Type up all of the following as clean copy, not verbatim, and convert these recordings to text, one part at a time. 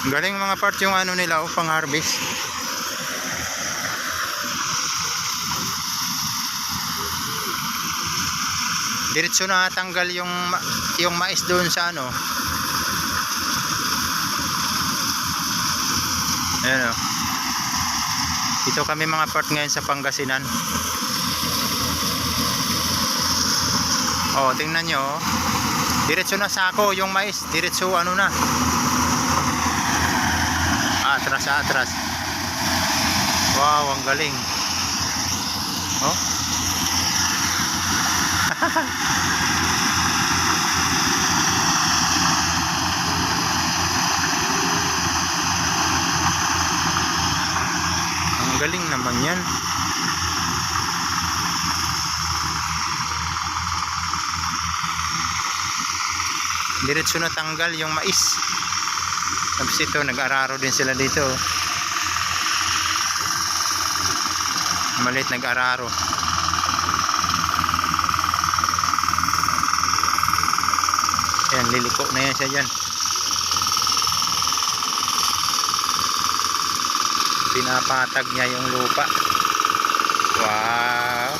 Galing mga part yung ano nila, pang harvest. Diretso na tanggal yung mais doon sa ano. Ayan o. Dito kami mga part ngayon sa Pangasinan. Oh, tingnan nyo. Diretso na sako yung mais. Diretso ano na. Atras, atras. Wow, ang galing. Oh. Ang galing naman yan. Diretso na tanggal yung mais. Tapos ito, nag-araro din sila dito. Maliit nag-araro. Ayan, liliko na yan siya dyan. Pinapatag niya yung lupa. Wow.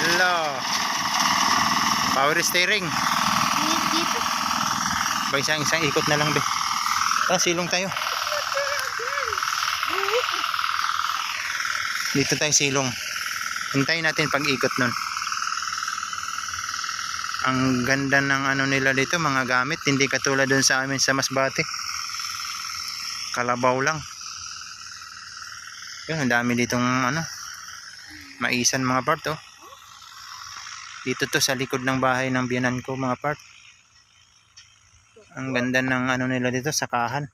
Hello. Power steering. Dito. Ba isang ikot na lang be. Silong tayo. Dito tayo silong. Hintayin natin pag-ikot nun. Ang ganda ng ano nila dito, mga gamit. Hindi katulad dun sa amin sa Masbate. Kalabaw lang. Yun, ang dami ditong ano, maisan mga part oh. Dito to sa likod ng bahay ng biyanan ko mga part. Ang ganda ng ano nila dito, sakahan.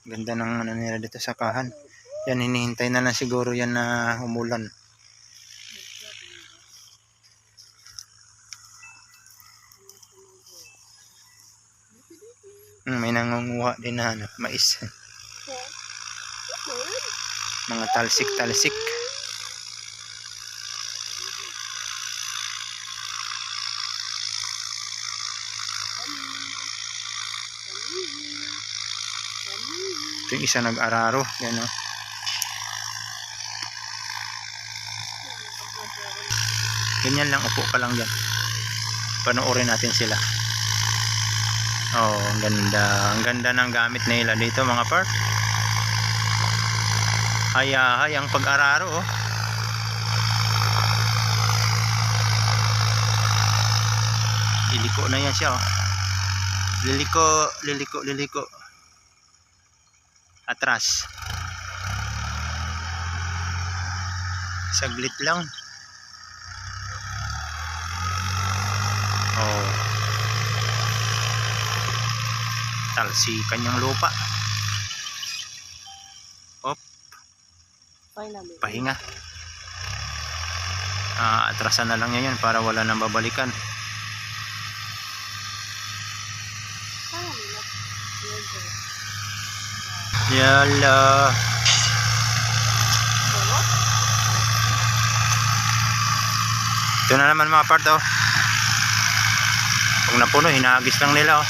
Ganda ng ano nila dito, sakahan. Yan, hinihintay na lang siguro yan na umulan. May nangunguha din na ano, mais. Mga talsik-talsik. Ito yung isa nag-araro. Yan o. Ganyan lang, upo ka lang dyan. Panoorin natin sila. Oh, ang ganda. Ang ganda ng gamit nila dito mga part. Hayahay ang pag-araro oh. Liliko na yan siya oh. Liliko, liliko, liliko. Atras. Saglit lang. Oh. Talsikan yung lupa. Op. Pahinga. Atrasan na lang yan para wala nang babalikan. Yala. Ito na naman mga part oh. Pag napuno, hinagis lang nila oh.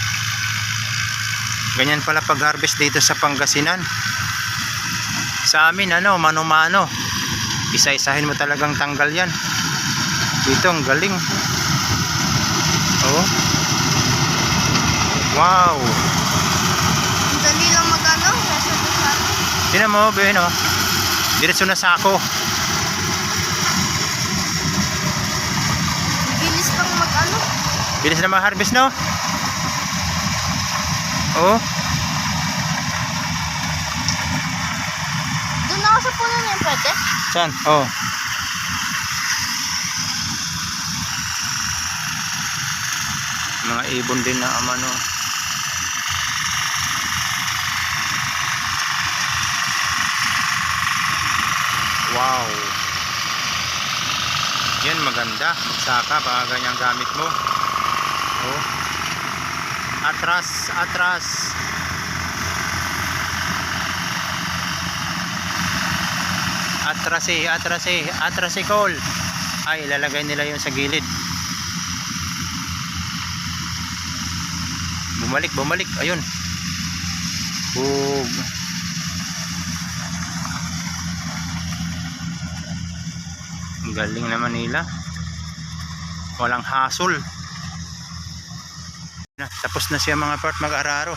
Ganyan pala pag harvest dito sa Pangasinan. Sa amin ano, mano-mano. Isa-isahin mo talagang tanggal yan. Dito ang galing. Oh. Wow. Ang dali lang mag-ano. Tingnan mo, Ben oh. Diretso na sako. Bilis pang mag-ano. Bilis na ma-harvest no? Oh. Doon ako sa puno niyan, pwede? Saan? Oh. Mga ibon din na amano. Wow. Yan maganda. Magsaka baka ganyang gamit mo. Oh. Atras, atras. atrasicol. Ay, ilalagay nila yun sa gilid. Bumalik, ayun. Bug. Ang galing naman nila. Walang hassle. Tapos na siya mga part mag-araro.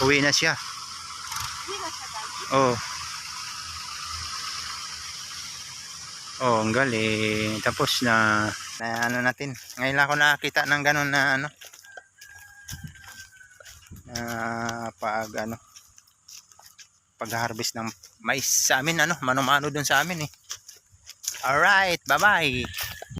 Uwi na siya. Hindi na siya daddy. Oh. Oh, ang galing. Tapos na ano natin. Ngayon lang ako nakakita ng ganun na ano. Pag-harvest ng mais sa amin, ano, mano-mano dun sa amin eh. Alright, bye-bye.